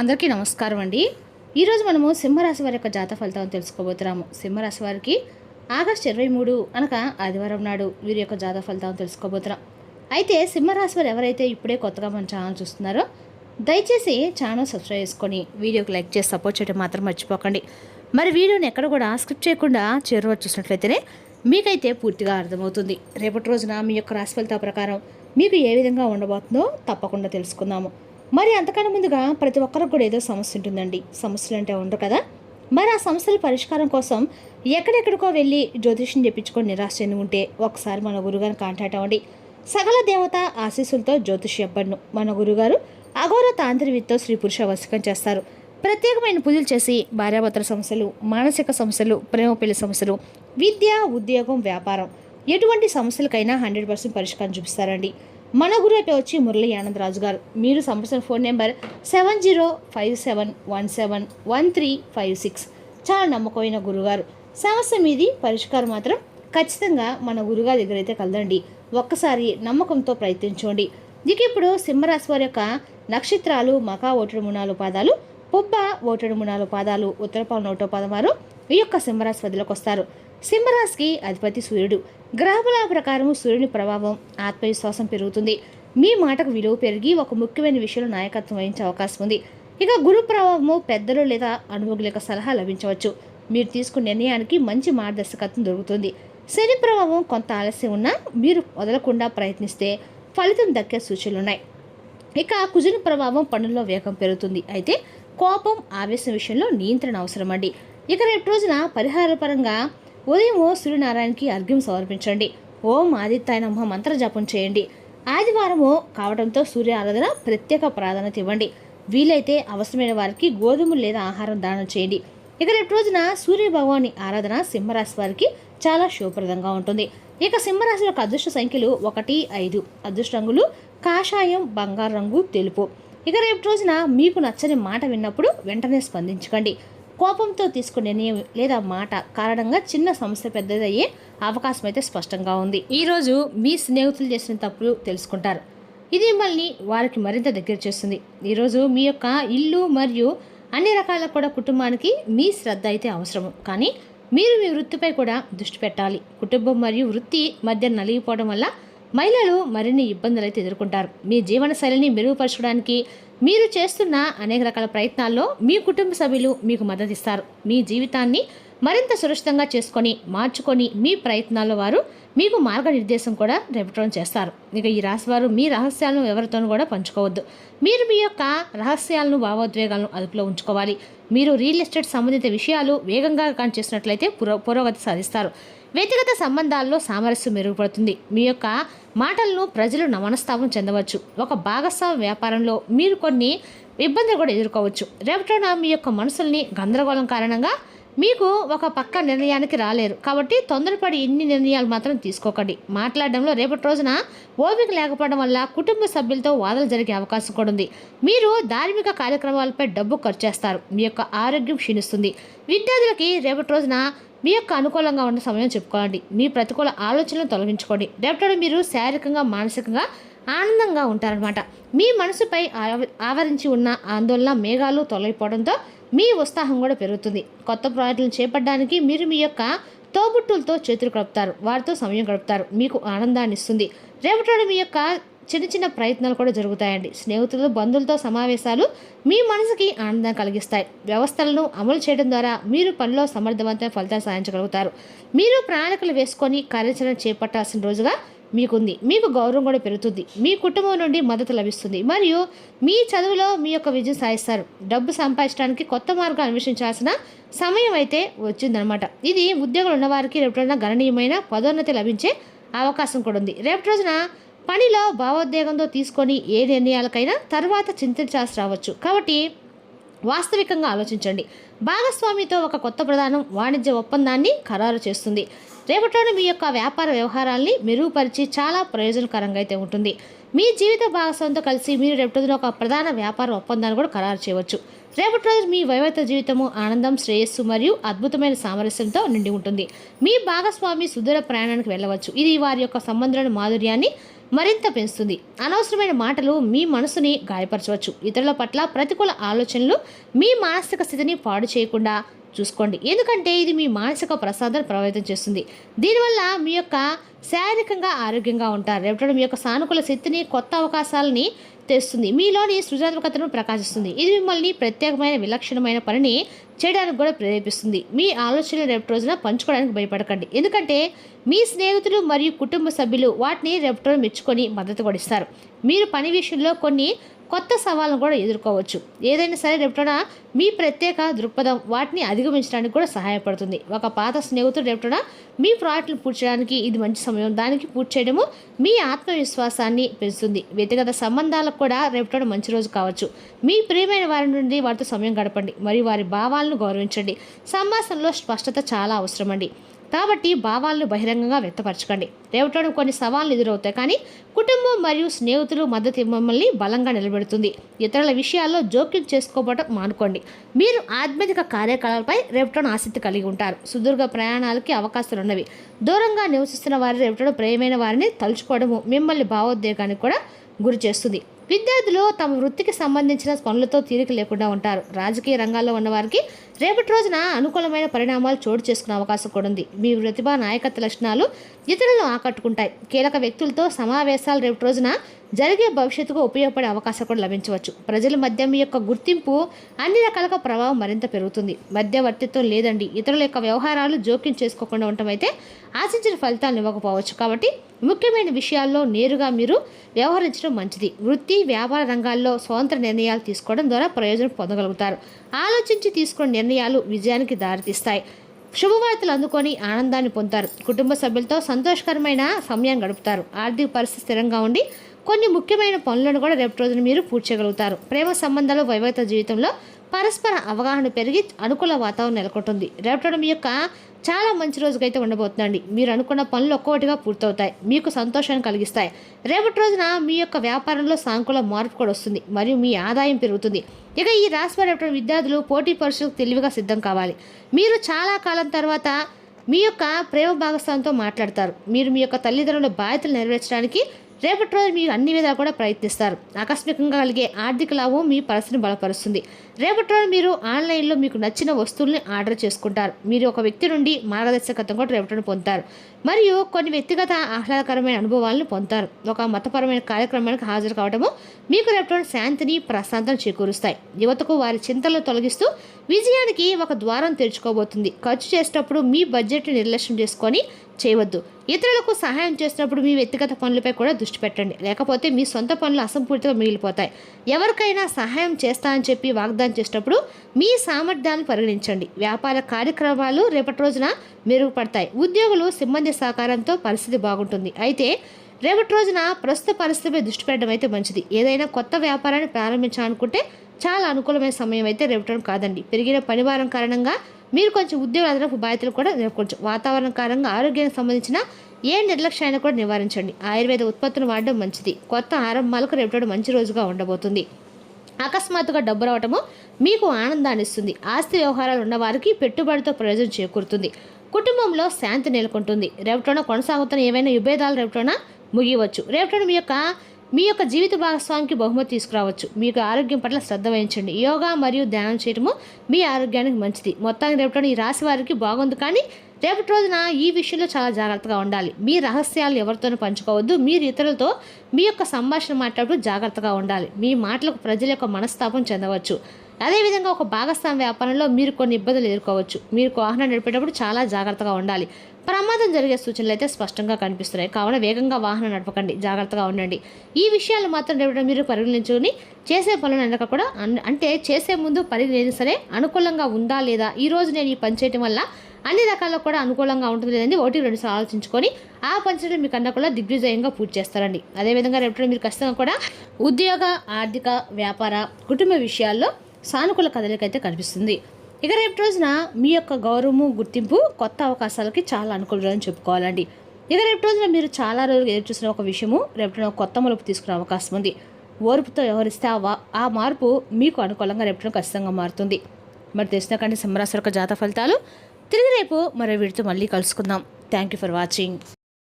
అందరికీ నమస్కారం అండి. ఈరోజు మనము సింహరాశి వారి యొక్క జాతక ఫలితాలను తెలుసుకోబోతున్నాము. సింహరాశి వారికి ఆగస్టు 23 అనగా ఆదివారం నాడు వీరి యొక్క జాతక ఫలితాలను తెలుసుకోబోతున్నాం. అయితే సింహరాశి వారు ఎవరైతే ఇప్పుడే కొత్తగా మన ఛానల్ చూస్తున్నారో దయచేసి ఛానల్ సబ్స్క్రైబ్ చేసుకొని వీడియోకి లైక్ చేసి సపోర్ట్ చేయడం మాత్రం మర్చిపోకండి. మరి వీడియోని ఎక్కడ కూడా స్కిప్ చేయకుండా చివరి చూసినట్లయితేనే మీకైతే పూర్తిగా అర్థమవుతుంది. రేపటి రోజున మీ యొక్క రాశి ఫలితాల ప్రకారం మీకు ఏ విధంగా ఉండబోతుందో తప్పకుండా తెలుసుకుందాము. మరి అంతకన్నా ముందుగా ప్రతి ఒక్కరికి కూడా ఏదో సమస్య ఉంటుందండి. సమస్యలు అంటే ఉండరు కదా. మరి ఆ సమస్యల పరిష్కారం కోసం ఎక్కడెక్కడికో వెళ్ళి జ్యోతిష్యం చెప్పించుకొని నిరాశ చెంది ఉంటే ఒకసారి మన గురుగారిని కాంటాక్ట్ అవ్వండి. సకల దేవత ఆశీస్సులతో జ్యోతిష్యం చెప్పబడును. మన గురుగారు అఘోర తాంత్రివిద్యతో స్త్రీ పురుష వశీకరణ చేస్తారు. ప్రత్యేకమైన పూజలు చేసి భార్యాభర్తల సమస్యలు, మానసిక సమస్యలు, ప్రేమ పెళ్లి సమస్యలు, విద్య, ఉద్యోగం, వ్యాపారం ఎటువంటి సమస్యలకైనా 100% పరిష్కారం చూపిస్తారండి. మన గురువు వచ్చి మురళీ ఆనందరాజు గారు. మీరు సంప్రదించిన ఫోన్ నెంబర్ 7057171356. చాలా నమ్మకమైన గురుగారు. సమస్య మీది పరిష్కారం మాత్రం ఖచ్చితంగా మన గురుగారి దగ్గర అయితే కలదండి. ఒక్కసారి నమ్మకంతో ప్రయత్నించండి. ఇక ఇప్పుడు సింహరాశి వారి యొక్క నక్షత్రాలు మకా 1 పాదాలు, పుబ్బ 1 పాదాలు, ఉత్తరపాలు 1 పాదం వారు ఈ యొక్క సింహరాశి వదిలోకి వస్తారు. సింహరాశికి అధిపతి సూర్యుడు. గ్రహబల ప్రకారం సూర్యుని ప్రభావం ఆత్మవిశ్వాసం పెరుగుతుంది. మీ మాటకు విలువ పెరిగి ఒక ముఖ్యమైన విషయంలో నాయకత్వం వహించే అవకాశం ఉంది. ఇక గురు ప్రభావము పెద్దలు లేదా అనుభవుల యొక్క సలహా లభించవచ్చు. మీరు తీసుకున్న నిర్ణయానికి మంచి మార్గదర్శకత్వం దొరుకుతుంది. శని ప్రభావం కొంత ఆలస్యం ఉన్నా మీరు వదలకుండా ప్రయత్నిస్తే ఫలితం దక్కే సూచనలు ఉన్నాయి. ఇక కుజుని ప్రభావం పనుల్లో వేగం పెరుగుతుంది. అయితే కోపం, ఆవేశం విషయంలో నియంత్రణ అవసరం అండి. ఇక రేపు రోజున పరిహార పరంగా ఉదయం సూర్యనారాయణకి అర్ఘ్యం సమర్పించండి. ఓం ఆదిత్యాయ నమః మంత్ర జపం చేయండి. ఆదివారము కావడంతో సూర్య ఆరాధన ప్రత్యేక ప్రాధాన్యత ఇవ్వండి. వీలైతే అవసరమైన వారికి గోధుమలు లేదా ఆహారం దానం చేయండి. ఇక రేపు రోజున సూర్య భగవాని ఆరాధన సింహరాశి వారికి చాలా శుభప్రదంగా ఉంటుంది. ఇక సింహరాశి యొక్క అదృష్ట సంఖ్యలు 1, 5. అదృష్ట రంగులు కాషాయం, బంగారు రంగు, తెలుపు. ఇక రేపు రోజున మీకు నచ్చని మాట విన్నప్పుడు వెంటనే స్పందించకండి. కోపంతో తీసుకునే నిర్ణయం లేదా మాట కారణంగా చిన్న సమస్య పెద్దదయ్యే అవకాశం అయితే స్పష్టంగా ఉంది. ఈరోజు మీ స్నేహితులు చేసిన తప్పులు తెలుసుకుంటారు. ఇది మిమ్మల్ని వారికి మరింత దగ్గర చేస్తుంది. ఈరోజు మీ యొక్క ఇల్లు మరియు అన్ని రకాల కూడా కుటుంబానికి మీ శ్రద్ధ అయితే అవసరము. కానీ మీరు మీ వృత్తిపై కూడా దృష్టి పెట్టాలి. కుటుంబం మరియు వృత్తి మధ్య నలిగిపోవడం వల్ల మహిళలు మరిన్ని ఇబ్బందులు అయితే ఎదుర్కొంటారు. మీ జీవన శైలిని మెరుగుపరచడానికి మీరు చేస్తున్న అనేక రకాల ప్రయత్నాల్లో మీ కుటుంబ సభ్యులు మీకు మద్దతు ఇస్తారు. మీ జీవితాన్ని మరింత సురక్షితంగా చేసుకొని మార్చుకొని మీ ప్రయత్నాల్లో వారు మీకు మార్గనిర్దేశం కూడా రేపటం చేస్తారు. ఇక ఈ రాశి వారు మీ రహస్యాలను ఎవరితోనూ కూడా పంచుకోవద్దు. మీరు మీ యొక్క రహస్యాలను, భావోద్వేగాలను అదుపులో ఉంచుకోవాలి. మీరు రియల్ ఎస్టేట్ సంబంధిత విషయాలు వేగంగా చేసినట్లయితే పురోగతి సాధిస్తారు. వ్యక్తిగత సంబంధాల్లో సామరస్యం మెరుగుపడుతుంది. మీ యొక్క మాటలను ప్రజలు మనస్తాపం చెందవచ్చు. ఒక భాగస్వామ్య వ్యాపారంలో మీరు కొన్ని ఇబ్బందులు కూడా ఎదుర్కోవచ్చు. రేపటిన మీ యొక్క మనసుల్ని గందరగోళం కారణంగా మీకు ఒక పక్క నిర్ణయానికి రాలేరు. కాబట్టి తొందరపడి ఇన్ని నిర్ణయాలు మాత్రం తీసుకోకండి. మాట్లాడడంలో రేపటి రోజున ఓపిక లేకపోవడం వల్ల కుటుంబ సభ్యులతో వాదనలు జరిగే అవకాశం కూడా ఉంది. మీరు ధార్మిక కార్యక్రమాలపై డబ్బు ఖర్చు చేస్తారు. మీ యొక్క ఆరోగ్యం క్షీణిస్తుంది. విద్యార్థులకి రేపటి రోజున మీ యొక్క అనుకూలంగా ఉన్న సమయం చెప్పుకోండి. మీ ప్రతికూల ఆలోచనలు తొలగించుకోండి. రేపటి మీరు శారీరకంగా, మానసికంగా ఆనందంగా ఉంటారనమాట. మీ మనసుపై ఆవరించి ఉన్న ఆందోళన మేఘాలు తొలగిపోవడంతో మీ ఉత్సాహం కూడా పెరుగుతుంది. కొత్త ప్రాజెక్టులను చేపట్టడానికి మీరు మీ యొక్క తోబుట్టులతో చేతులు కలుపుతారు. వారితో సమయం గడుపుతారు. మీకు ఆనందాన్ని ఇస్తుంది. రేపటి మీ యొక్క చిన్న చిన్న ప్రయత్నాలు కూడా జరుగుతాయండి. స్నేహితులు, బంధువులతో సమావేశాలు మీ మనసుకి ఆనందం కలిగిస్తాయి. వ్యవస్థలను అమలు చేయడం ద్వారా మీరు పనిలో సమర్థవంతమైన ఫలితాలు సాధించగలుగుతారు. మీరు ప్రణాళికలు వేసుకొని కార్యాచరణ చేపట్టాల్సిన రోజుగా మీకుంది. మీకు గౌరవం కూడా పెరుగుతుంది. మీ కుటుంబం నుండి మద్దతు లభిస్తుంది మరియు మీ చదువులో మీ యొక్క విజయం సాధిస్తారు. డబ్బు సంపాదించడానికి కొత్త మార్గాలు అన్వేషించాల్సిన సమయం అయితే వచ్చిందనమాట. ఇది ఉద్యోగులు ఉన్నవారికి రేపటి గణనీయమైన పదోన్నతి లభించే అవకాశం కూడా ఉంది. రేపటి రోజున పనిలో భావోద్వేగంతో తీసుకొని ఏ నిర్ణయాలకైనా తర్వాత చింతించాల్సి రావచ్చు. కాబట్టి వాస్తవికంగా ఆలోచించండి. భాగస్వామితో ఒక కొత్త ప్రధానం వాణిజ్య ఒప్పందాన్ని ఖరారు చేస్తుంది. రేపటిలోని మీ యొక్క వ్యాపార వ్యవహారాల్ని మెరుగుపరిచి చాలా ప్రయోజనకరంగా అయితే ఉంటుంది. మీ జీవిత భాగస్వామితో కలిసి మీరు రేపటి ఒక ప్రధాన వ్యాపార ఒప్పందాన్ని కూడా ఖరారు చేయవచ్చు. రేపటి రోజు మీ వైవాహిక జీవితము ఆనందం, శ్రేయస్సు మరియు అద్భుతమైన సామరస్యంతో నిండి ఉంటుంది. మీ భాగస్వామి సుదూర ప్రయాణానికి వెళ్ళవచ్చు. ఇది వారి యొక్క సంబంధాల మాధుర్యాన్ని మరింత పెంచుతుంది. అనవసరమైన మాటలు మీ మనసుని గాయపరచవచ్చు. ఇతరుల పట్ల ప్రతికూల ఆలోచనలు మీ మానసిక స్థితిని పాడు చేయకుండా చూసుకోండి, ఎందుకంటే ఇది మీ మానసిక ప్రసాదాన్ని ప్రభావితం చేస్తుంది. దీనివల్ల మీ యొక్క శారీరకంగా ఆరోగ్యంగా ఉంటారు. రేపటి మీ యొక్క సానుకూల శక్తిని, కొత్త అవకాశాలని తెస్తుంది. మీలోని సృజనాత్మకతను ప్రకాశిస్తుంది. ఇది మిమ్మల్ని ప్రత్యేకమైన విలక్షణమైన పనిని చేయడానికి కూడా ప్రేరేపిస్తుంది. మీ ఆలోచనలు రేపటి రోజున పంచుకోవడానికి భయపడకండి, ఎందుకంటే మీ స్నేహితులు మరియు కుటుంబ సభ్యులు వాటిని రేపటి రోజు మెచ్చుకొని మద్దతు కూడా ఇస్తారు. మీరు పని విషయంలో కొన్ని కొత్త సవాళ్ళను కూడా ఎదుర్కోవచ్చు. ఏదైనా సరే రేపటిన మీ ప్రత్యేక దృక్పథం వాటిని అధిగమించడానికి కూడా సహాయపడుతుంది. ఒక పాత స్నేహితుడు రేపటిన మీ ప్రాజెక్టులు పూర్తి చేయడానికి ఇది మంచి సమయం. దానికి పూర్తి చేయడము మీ ఆత్మవిశ్వాసాన్ని పెంచుతుంది. వ్యక్తిగత సంబంధాలకు కూడా రేపటి మంచి రోజు కావచ్చు. మీ ప్రియమైన వారి నుండి వారితో సమయం గడపండి మరియు వారి భావాలను గౌరవించండి. సంభాషణలో స్పష్టత చాలా అవసరం అండి, కాబట్టి భావాలను బహిరంగంగా వ్యక్తపరచకండి. రేపటి కొన్ని సవాళ్లు ఎదురవుతాయి, కానీ కుటుంబం మరియు స్నేహితులు మద్దతు మిమ్మల్ని బలంగా నిలబెడుతుంది. ఇతరుల విషయాల్లో జోక్యం చేసుకోవడం మానుకోండి. మీరు ఆధ్యాత్మిక కార్యకలాపాలపై రేపటి ఆసక్తి కలిగి ఉంటారు. సుదీర్ఘ ప్రయాణాలకి అవకాశాలు ఉన్నవి. దూరంగా నివసిస్తున్న వారి రేపటి ప్రియమైన వారిని తలుచుకోవడము మిమ్మల్ని భావోద్వేగానికి కూడా గురి చేస్తుంది. విద్యార్థులు తమ వృత్తికి సంబంధించిన పనులతో తీరిక లేకుండా ఉంటారు. రాజకీయ రంగాల్లో ఉన్నవారికి రేపటి రోజున అనుకూలమైన పరిణామాలు చోటు చేసుకునే అవకాశం కూడా ఉంది. మీ ప్రతిభ, నాయకత్వ లక్షణాలు ఇతరులను ఆకట్టుకుంటాయి. కీలక వ్యక్తులతో సమావేశాలు రేపటి రోజున జరిగే భవిష్యత్తుకు ఉపయోగపడే అవకాశం కూడా లభించవచ్చు. ప్రజల మధ్య మీ యొక్క గుర్తింపు అన్ని రకాలుగా ప్రభావం మరింత పెరుగుతుంది. మధ్యవర్తిత్వం లేదండి. ఇతరుల యొక్క వ్యవహారాలు జోక్యం చేసుకోకుండా ఉండటం అయితే ఆశించిన ఫలితాలను ఇవ్వకపోవచ్చు. కాబట్టి ముఖ్యమైన విషయాల్లో నేరుగా మీరు వ్యవహరించడం మంచిది. వృత్తి, వ్యాపార రంగాల్లో స్వతంత్ర నిర్ణయాలు తీసుకోవడం ద్వారా ప్రయోజనం పొందగలుగుతారు. ఆలోచించి తీసుకున్న నిర్ణయాలు విజయానికి దారితీస్తాయి. శుభవార్తలు అందుకొని ఆనందాన్ని పొందుతారు. కుటుంబ సభ్యులతో సంతోషకరమైన సమయం గడుపుతారు. ఆర్థిక పరిస్థితి స్థిరంగా ఉండి కొన్ని ముఖ్యమైన పనులను కూడా రేపటి రోజున మీరు పూర్తి చేయగలుగుతారు. ప్రేమ సంబంధాలు, వైవాహిక జీవితంలో పరస్పర అవగాహన పెరిగి అనుకూల వాతావరణం నెలకొంటుంది. రేపటి మీ యొక్క చాలా మంచి రోజుకైతే ఉండబోతుందండి. మీరు అనుకున్న పనులు ఒక్కొక్కటిగా పూర్తవుతాయి, మీకు సంతోషాన్ని కలిగిస్తాయి. రేపటి రోజున మీ యొక్క వ్యాపారంలో సానుకూల మార్పు కూడా వస్తుంది మరియు మీ ఆదాయం పెరుగుతుంది. ఇక ఈ రాశి వారి రేపటి విద్యార్థులు పోటీ పరీక్షలకు తెలివిగా సిద్ధం కావాలి. మీరు చాలా కాలం తర్వాత మీ యొక్క ప్రేమ భాగస్వామితో మాట్లాడతారు. మీరు మీ యొక్క తల్లిదండ్రుల బాధ్యతలు నెరవేర్చడానికి రేపటి రోజు మీరు అన్ని విధాలు కూడా ప్రయత్నిస్తారు. ఆకస్మికంగా కలిగే ఆర్థిక లాభం మీ పరిస్థితిని బలపరుస్తుంది. రేపటి రోజు మీరు ఆన్లైన్లో మీకు నచ్చిన వస్తువుల్ని ఆర్డర్ చేసుకుంటారు. మీరు ఒక వ్యక్తి నుండి మార్గదర్శకత్వం కూడా రేపటి పొందుతారు మరియు కొన్ని వ్యక్తిగత ఆహ్లాదకరమైన అనుభవాలను పొందుతారు. ఒక మతపరమైన కార్యక్రమానికి హాజరు కావడము మీకు రేపటి శాంతిని, ప్రశాంతతను చేకూరుస్తాయి. యువతకు వారి చింతలను తొలగిస్తూ విజయానికి ఒక ద్వారం తెరుచుకోబోతుంది. ఖర్చు చేసేటప్పుడు మీ బడ్జెట్ని నిర్లక్ష్యం చేసుకొని చేయవద్దు. ఇతరులకు సహాయం చేసినప్పుడు మీ వ్యక్తిగత పనులపై కూడా దృష్టి పెట్టండి, లేకపోతే మీ సొంత పనులు అసంపూర్తిగా మిగిలిపోతాయి. ఎవరికైనా సహాయం చేస్తానని చెప్పి వాగ్దానం చేసేటప్పుడు మీ సామర్థ్యాన్ని పరిగణించండి. వ్యాపార కార్యక్రమాలు రేపటి రోజున మెరుగుపడతాయి. ఉద్యోగులు, సిబ్బంది సహకారంతో పరిస్థితి బాగుంటుంది. అయితే రేపటి రోజున ప్రస్తుత పరిస్థితిపై దృష్టి పెట్టడం అయితే మంచిది. ఏదైనా కొత్త వ్యాపారాన్ని ప్రారంభించాలనుకుంటే చాలా అనుకూలమైన సమయం అయితే రేపటి కాదండి. పెరిగిన పనిభారం కారణంగా మీరు కొంచెం ఉద్యోగ అదనపు బాధ్యతలు కూడా కొంచెం వాతావరణ కారణంగా ఆరోగ్యానికి సంబంధించిన ఏ నిర్లక్ష్యాన్ని కూడా నివారించండి. ఆయుర్వేద ఉత్పత్తులు వాడడం మంచిది. కొత్త ఆరంభాలకు రేపటి మంచి రోజుగా ఉండబోతుంది. అకస్మాత్తుగా డబ్బు రావటము మీకు ఆనందాన్ని ఇస్తుంది. ఆస్తి వ్యవహారాలు ఉన్నవారికి పెట్టుబడితో ప్రయోజనం చేకూరుతుంది. కుటుంబంలో శాంతి నెలకొంటుంది. రేపటిన కొనసాగుతున్న ఏవైనా విభేదాలు రేపటిన ముగియవచ్చు. రేపటిన మీ యొక్క జీవిత భాగస్వామికి బహుమతి తీసుకురావచ్చు. మీకు ఆరోగ్యం పట్ల శ్రద్ధ వహించండి. యోగా మరియు ధ్యానం చేయడము మీ ఆరోగ్యానికి మంచిది. మొత్తానికి రేపటి ఈ రాశి వారికి బాగుంది, కానీ రేపటి రోజున ఈ విషయంలో చాలా జాగ్రత్తగా ఉండాలి. మీ రహస్యాలు ఎవరితోనూ పంచుకోవద్దు. మీరు ఇతరులతో మీ యొక్క సంభాషణ మాట్లాడుతూ జాగ్రత్తగా ఉండాలి. మీ మాటలకు ప్రజల యొక్క మనస్తాపం చెందవచ్చు. అదేవిధంగా ఒక భాగస్వామ్య వ్యాపారంలో మీరు కొన్ని ఇబ్బందులు ఎదుర్కోవచ్చు. మీరు వాహనం నడిపేటప్పుడు చాలా జాగ్రత్తగా ఉండాలి. ప్రమాదం జరిగే సూచనలు అయితే స్పష్టంగా కనిపిస్తున్నాయి. కావున వేగంగా వాహనం నడపకండి, జాగ్రత్తగా ఉండండి. ఈ విషయాలు మాత్రం రేపటి మీరు పరిగణించుకుని చేసే పనులు అనక కూడా అంటే చేసే ముందు పరిగణించి సరే అనుకూలంగా ఉందా లేదా, ఈ రోజు నేను ఈ పని చేయడం వల్ల అన్ని రకాల్లో కూడా అనుకూలంగా ఉంటుంది లేదండి 1-2 సార్లు ఆలోచించుకొని ఆ పని చేయడం మీకు అన్న కూడా దిగ్విజయంగా పూర్తి చేస్తారండి. అదేవిధంగా రేపటి మీరు ఖచ్చితంగా కూడా ఉద్యోగ, ఆర్థిక, వ్యాపార, కుటుంబ విషయాల్లో సానుకూల కదలికైతే కనిపిస్తుంది. ఇక రేపు రోజున మీ యొక్క గౌరవము, గుర్తింపు కొత్త అవకాశాలకి చాలా అనుకూలంగా చెప్పుకోవాలండి. ఇక రేపు రోజున మీరు చాలా రోజులు ఎదురు చూసిన ఒక విషయము రేపు కొత్త మలుపు తీసుకునే అవకాశం ఉంది. ఓర్పుతో వ్యవహరిస్తే ఆ మార్పు మీకు అనుకూలంగా రేపు ఖచ్చితంగా మారుతుంది. మరి తెలిసిన కానీ సింహరాశి యొక్క జాతక ఫలితాలు తిరిగి రేపు మరో వీడితో మళ్ళీ కలుసుకుందాం. Thank you for watching.